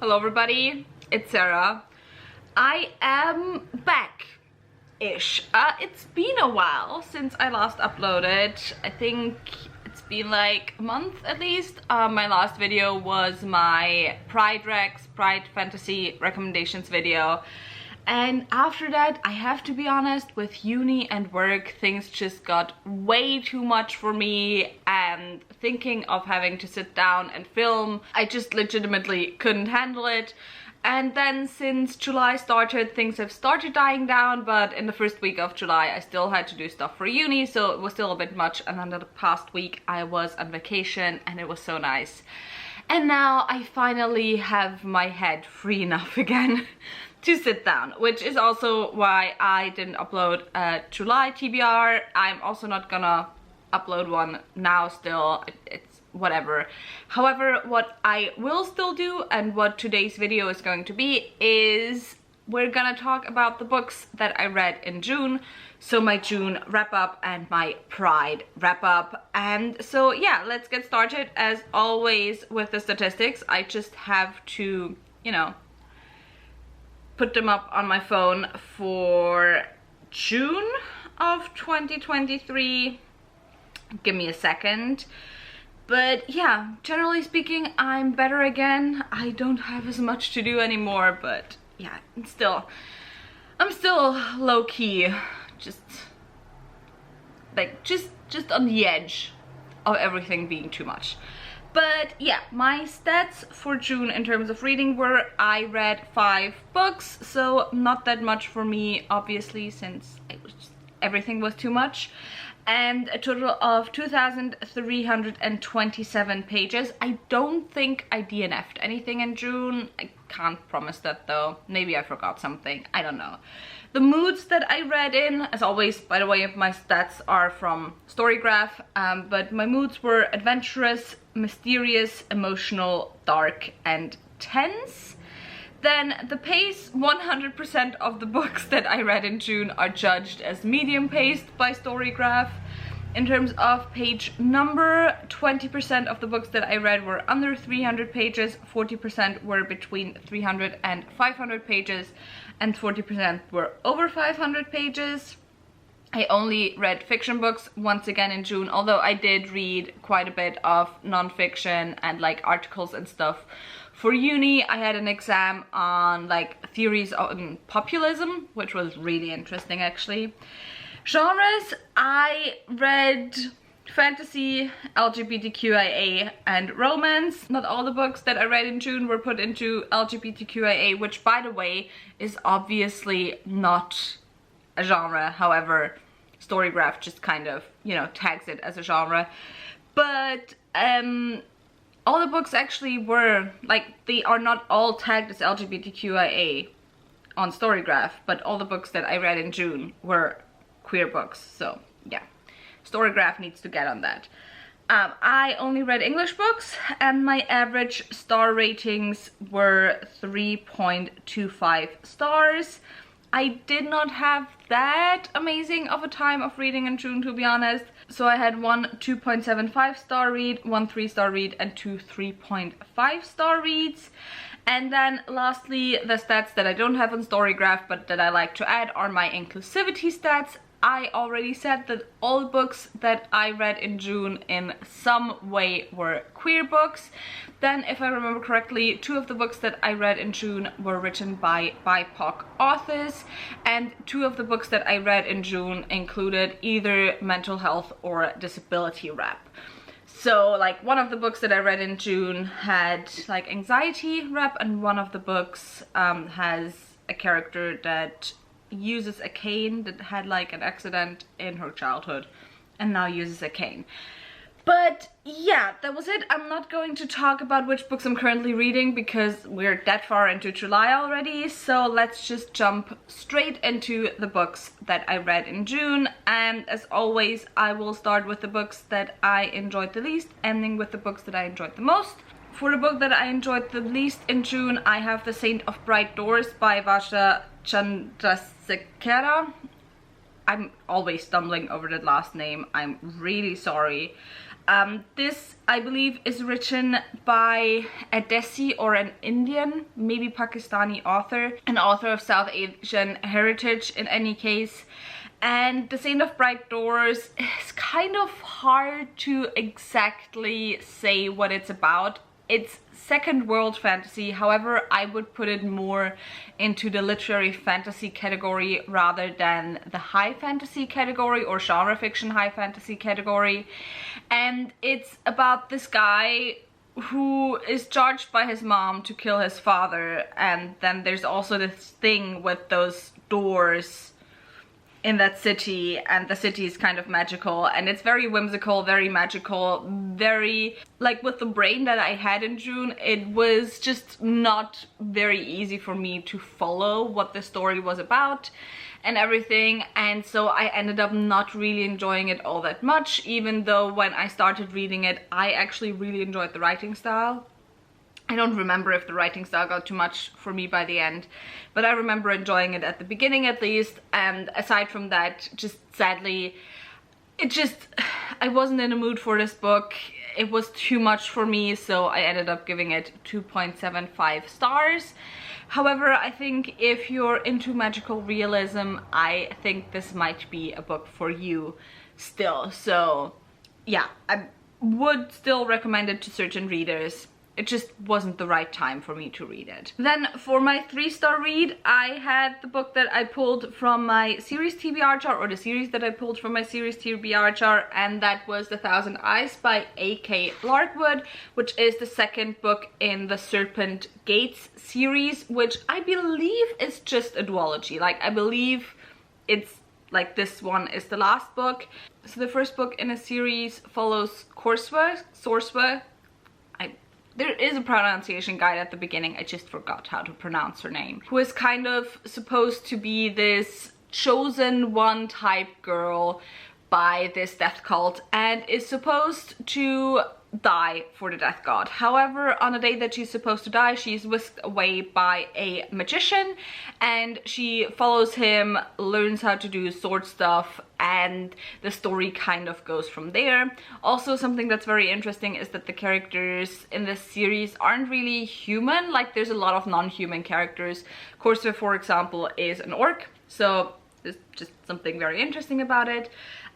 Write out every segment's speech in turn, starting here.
Hello everybody, it's Sarah. I am back-ish. It's been a while since I last uploaded. I think it's been like a month at least. My last video was my Pride Fantasy recommendations video. And after that, I have to be honest, with uni and work, things just got way too much for me, and thinking of having to sit down and film, I just legitimately couldn't handle it. And then since July started, things have started dying down, but in the first week of July I still had to do stuff for uni, so it was still a bit much. And then the past week I was on vacation and it was so nice. And now I finally have my head free enough again to sit down, which is also why I didn't upload a July TBR. I'm also not gonna upload one now still, it's whatever. However, what I will still do, and what today's video is going to be, is we're gonna talk about the books that I read in June. So my June wrap up and my Pride wrap up. And so yeah, let's get started. As always with the statistics, I just have to, you know, put them up on my phone for June of 2023. Give me a second. But yeah, generally speaking, I'm better again. I don't have as much to do anymore, but yeah, I'm still low-key just on the edge of everything being too much. But yeah, my stats for June in terms of reading were I read 5 books, so not that much for me, obviously, since everything was too much. And a total of 2,327 pages. I don't think I DNF'd anything in June. I can't promise that though. Maybe I forgot something. I don't know. The moods that I read in, as always, by the way, my stats are from Storygraph, but my moods were adventurous, mysterious, emotional, dark, and tense. Then the pace, 100% of the books that I read in June are judged as medium paced by Storygraph. In terms of page number, 20% of the books that I read were under 300 pages, 40% were between 300 and 500 pages, and 40% were over 500 pages. I only read fiction books once again in June, although I did read quite a bit of non-fiction and like articles and stuff. For uni, I had an exam on like theories on populism, which was really interesting actually. Genres, I read fantasy, LGBTQIA, and romance. Not all the books that I read in June were put into LGBTQIA, which by the way is obviously not a genre. However, Storygraph just kind of, you know, tags it as a genre. But all the books actually were, like, they are not all tagged as LGBTQIA on Storygraph, but all the books that I read in June were queer books, so yeah. Storygraph needs to get on that. I only read English books, and my average star ratings were 3.25 stars. I did not have that amazing of a time of reading in June, to be honest. So I had one 2.75 star read, one 3-star read, and 2 3.5 star reads. And then lastly, the stats that I don't have on Storygraph but that I like to add are my inclusivity stats. I already said that all books that I read in June in some way were queer books. Then, if I remember correctly, 2 of the books that I read in June were written by BIPOC authors, and 2 of the books that I read in June included either mental health or disability rap. So like one of the books that I read in June had like anxiety rap, and one of the books has a character that uses a cane, that had like an accident in her childhood and now uses a cane. But yeah, that was it. I'm not going to talk about which books I'm currently reading because we're that far into July already. So let's just jump straight into the books that I read in June. And as always, I will start with the books that I enjoyed the least, ending with the books that I enjoyed the most. For the book that I enjoyed the least in June, I have The Saint of Bright Doors by Vasha Chandrasekhara. I'm always stumbling over that last name. I'm really sorry. This, I believe, is written by a Desi or an Indian, maybe Pakistani author, an author of South Asian heritage in any case. And The Saint of Bright Doors is kind of hard to exactly say what it's about. It's second world fantasy, however, I would put it more into the literary fantasy category rather than the high fantasy category or genre fiction high fantasy category. And it's about this guy who is charged by his mom to kill his father, and then there's also this thing with those doors in that city, and the city is kind of magical, and it's very whimsical, very magical, very like with the brain that I had in June, it was just not very easy for me to follow what the story was about and everything, and so I ended up not really enjoying it all that much, even though when I started reading it I actually really enjoyed the writing style. I don't remember if the writing style got too much for me by the end, but I remember enjoying it at the beginning at least, and aside from that, just sadly, I wasn't in a mood for this book. It was too much for me, so I ended up giving it 2.75 stars. However, I think if you're into magical realism, I think this might be a book for you still. So yeah, I would still recommend it to certain readers. It just wasn't the right time for me to read it. Then for my 3-star read, I had the book that I pulled from my series TBR chart, or the series that I pulled from my series TBR chart, and that was The Thousand Eyes by A.K. Larkwood, which is the second book in the Serpent Gates series, which I believe is just a duology. Like, I believe it's like this one is the last book. So the first book in a series follows Sorswa. There is a pronunciation guide at the beginning, I just forgot how to pronounce her name, who is kind of supposed to be this chosen one type girl by this death cult and is supposed to die for the death god. However, on the day that she's supposed to die, she's whisked away by a magician, and she follows him, learns how to do sword stuff, and the story kind of goes from there. Also, something that's very interesting is that the characters in this series aren't really human. Like, there's a lot of non-human characters. Corsair, for example, is an orc, so there's just something very interesting about it.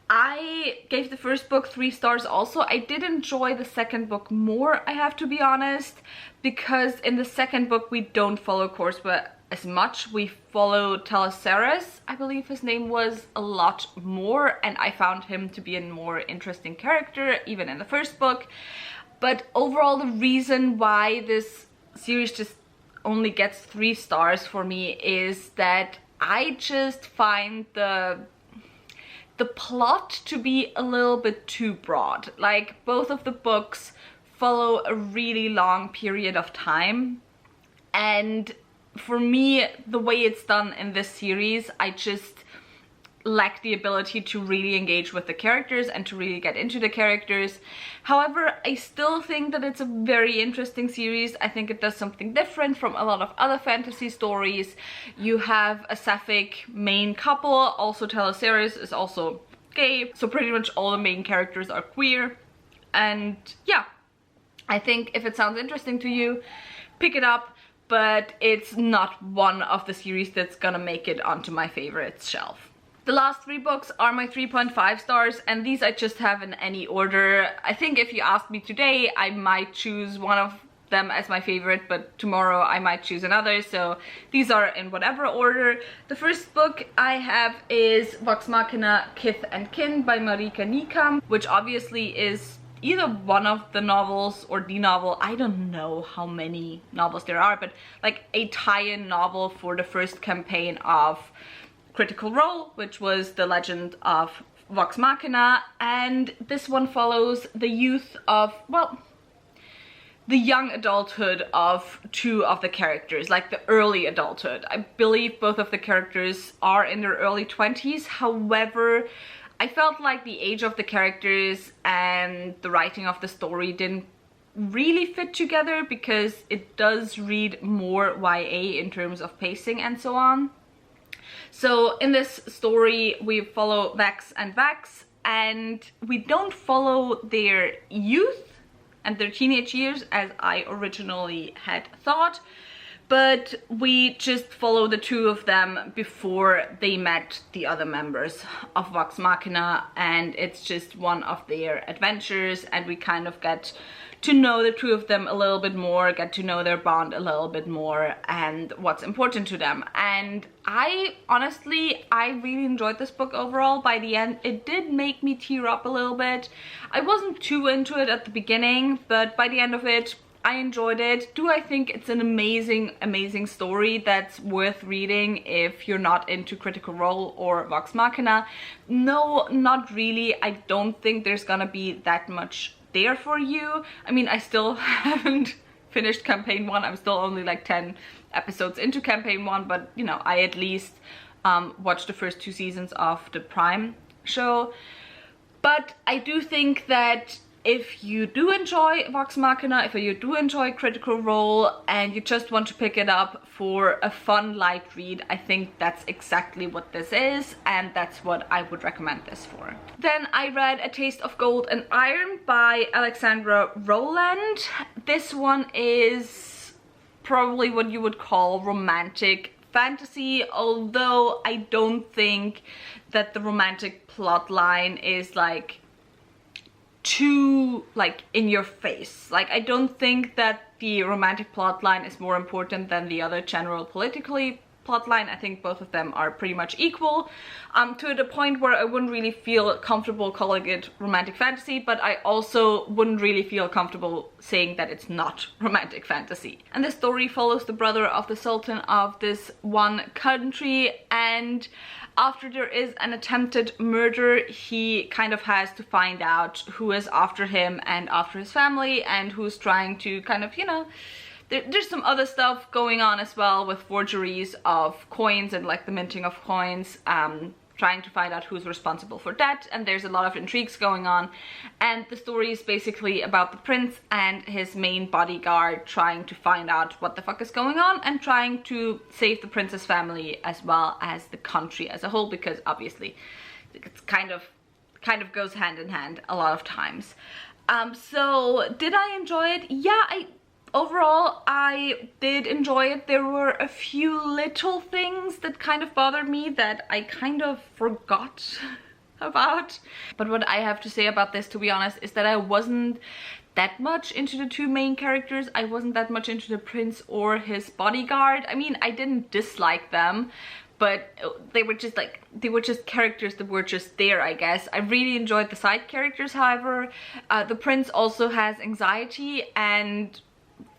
I gave the first book 3 stars also. I did enjoy the second book more, I have to be honest, because in the second book we don't follow Corsair as much. We follow Telesaurus, I believe his name was, a lot more, and I found him to be a more interesting character even in the first book. But overall, the reason why this series just only gets 3 stars for me is that I just find the plot to be a little bit too broad. Like, both of the books follow a really long period of time, and for me, the way it's done in this series, I just lack the ability to really engage with the characters and to really get into the characters. However, I still think that it's a very interesting series. I think it does something different from a lot of other fantasy stories. You have a sapphic main couple, also Telesaurus is also gay, so pretty much all the main characters are queer. And yeah, I think if it sounds interesting to you, pick it up, but it's not one of the series that's gonna make it onto my favorites shelf. The last 3 books are my 3.5 stars, and these I just have in any order. I think if you asked me today, I might choose one of them as my favorite, but tomorrow I might choose another, so these are in whatever order. The first book I have is Vox Machina Kith and Kin by Marika Nikam, which obviously is either one of the novels or the novel. I don't know how many novels there are, but like a tie-in novel for the first campaign of Critical Role, which was the legend of Vox Machina, and this one follows the youth of, well, the young adulthood of 2 of the characters, like the early adulthood. I believe both of the characters are in their early 20s. However, I felt like the age of the characters and the writing of the story didn't really fit together, because it does read more YA in terms of pacing and so on. So in this story we follow Vex and Vax, and we don't follow their youth and their teenage years as I originally had thought, but we just follow the two of them before they met the other members of Vox Machina, and it's just one of their adventures, and we kind of get to know the two of them a little bit more, get to know their bond a little bit more and what's important to them. And I really enjoyed this book overall. By the end, it did make me tear up a little bit. I wasn't too into it at the beginning, but by the end of it, I enjoyed it. Do I think it's an amazing story that's worth reading if you're not into Critical Role or Vox Machina? No, not really. I don't think there's gonna be that much there for you. I mean, I still haven't finished campaign 1. I'm still only like 10 episodes into campaign 1, but you know, I at least watched the first 2 seasons of the Prime show. But I do think that if you do enjoy Vox Machina, if you do enjoy Critical Role and you just want to pick it up for a fun light read, I think that's exactly what this is, and that's what I would recommend this for. Then I read A Taste of Gold and Iron by Alexandra Rowland. This one is probably what you would call romantic fantasy, although I don't think that the romantic plot line is like too like in your face. Like, I don't think that the romantic plotline is more important than the other general politically plotline. I think both of them are pretty much equal, to the point where I wouldn't really feel comfortable calling it romantic fantasy, but I also wouldn't really feel comfortable saying that it's not romantic fantasy. And the story follows the brother of the Sultan of this one country, and after there is an attempted murder, he kind of has to find out who is after him and after his family, and who's trying to kind of, you know, there's some other stuff going on as well with forgeries of coins and like the minting of coins, trying to find out who's responsible for that, and there's a lot of intrigues going on. And the story is basically about the prince and his main bodyguard trying to find out what the fuck is going on and trying to save the prince's family as well as the country as a whole, because obviously it's kind of goes hand in hand a lot of times. So did I enjoy it? Yeah, overall, I did enjoy it. There were a few little things that kind of bothered me that I kind of forgot about. But what I have to say about this, to be honest, is that I wasn't that much into the two main characters. I wasn't that much into the prince or his bodyguard. I mean, I didn't dislike them, but they were just characters that were just there, I guess. I really enjoyed the side characters, however. The prince also has anxiety, and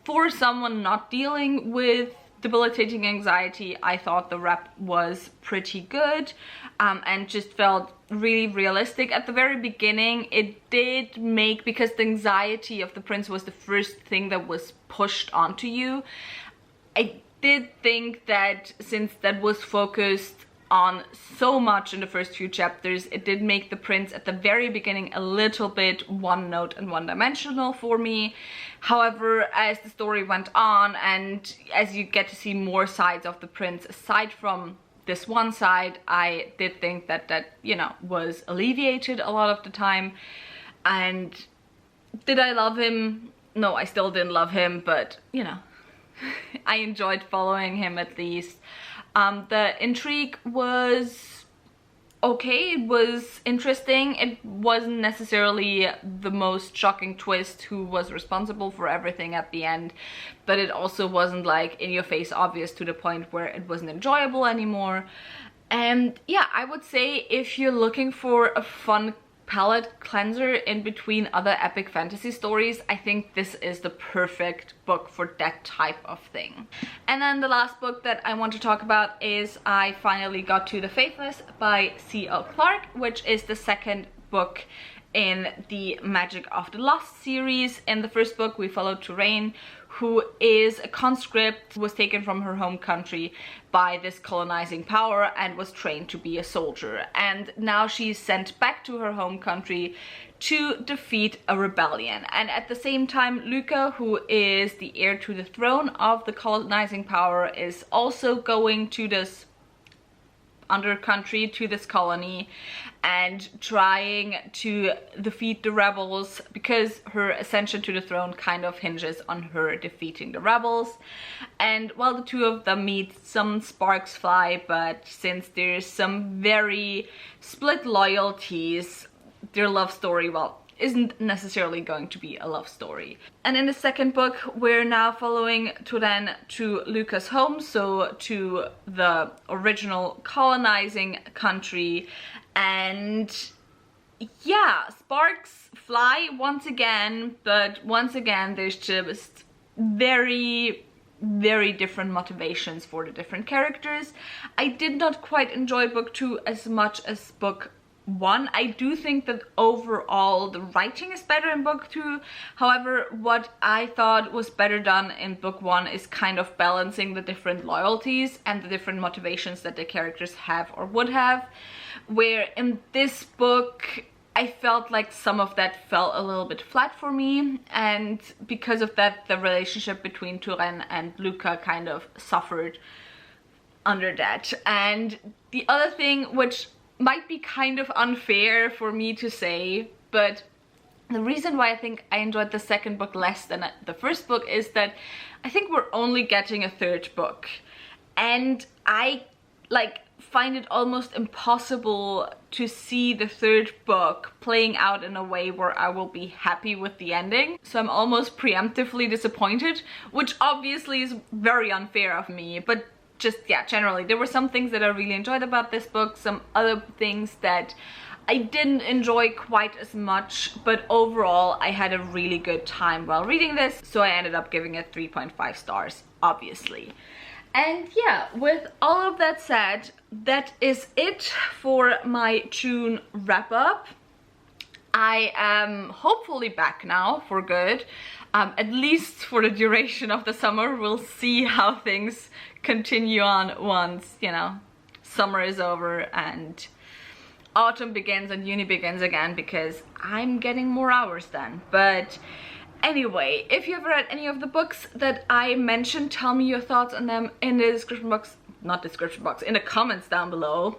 for someone not dealing with debilitating anxiety, I thought the rep was pretty good, and just felt really realistic. At the very beginning, it did make, because the anxiety of the prince was the first thing that was pushed onto you, I did think that since that was focused on so much in the first few chapters, it did make the prince at the very beginning a little bit one note and one dimensional for me. However, as the story went on and as you get to see more sides of the prince aside from this one side, I did think that you know, was alleviated a lot of the time. And did I love him? No, I still didn't love him, but you know, I enjoyed following him at least. The intrigue was okay, it was interesting. It wasn't necessarily the most shocking twist who was responsible for everything at the end, but it also wasn't like in your face obvious to the point where it wasn't enjoyable anymore. And yeah, I would say if you're looking for a fun palette cleanser in between other epic fantasy stories, I think this is the perfect book for that type of thing. And then the last book that I want to talk about is I finally got to The Faithless by C.L. Clarke, which is the second book in the Magic of the Lost series. In the first book, we followed Touraine, who is a conscript, was taken from her home country by this colonizing power and was trained to be a soldier. And now she's sent back to her home country to defeat a rebellion. And at the same time, Luca, who is the heir to the throne of the colonizing power, is also going to this under country to this colony and trying to defeat the rebels, because her ascension to the throne kind of hinges on her defeating the rebels. And while the two of them meet, some sparks fly, but since there's some very split loyalties, their love story, well, isn't necessarily going to be a love story. And in the second book, we're now following Turan to Luca's home, so to the original colonizing country. And yeah, sparks fly once again, but once again there's just very different motivations for the different characters. I did not quite enjoy book 2 as much as book 1. I do think that overall the writing is better in book 2. However, what I thought was better done in book 1 is kind of balancing the different loyalties and the different motivations that the characters have or would have. Where in this book, I felt like some of that fell a little bit flat for me, and because of that, the relationship between Turan and Luca kind of suffered under that. And the other thing, which might be kind of unfair for me to say, but the reason why I think I enjoyed the second book less than the first book is that I think we're only getting a third book, and I find it almost impossible to see the third book playing out in a way where I will be happy with the ending. So I'm almost preemptively disappointed, which obviously is very unfair of me, but just, yeah, generally there were some things that I really enjoyed about this book, some other things that I didn't enjoy quite as much, but overall I had a really good time while reading this, so I ended up giving it 3.5 stars, obviously. And yeah, with all of that said, that is it for my June wrap up. I am hopefully back now for good, at least for the duration of the summer. We'll see how things continue on once, you know, summer is over and autumn begins and uni begins again, because I'm getting more hours then. But anyway, if you've read any of the books that I mentioned, tell me your thoughts on them in the description box, not description box, in the comments down below.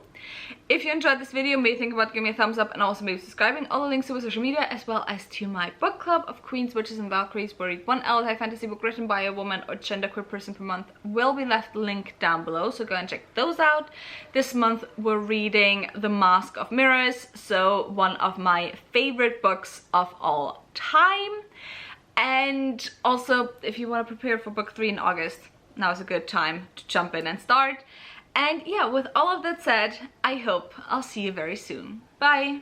If you enjoyed this video, maybe think about giving me a thumbs up and also maybe subscribing. All the links to my social media as well as to my book club of Queens, Witches and Valkyries, where I read one LTI fantasy book written by a woman or genderqueer person per month, will be left linked down below, so go and check those out. This month we're reading The Mask of Mirrors, so one of my favorite books of all time. And also, if you want to prepare for book 3 in August, now is a good time to jump in and start. And yeah, with all of that said, I hope I'll see you very soon. Bye!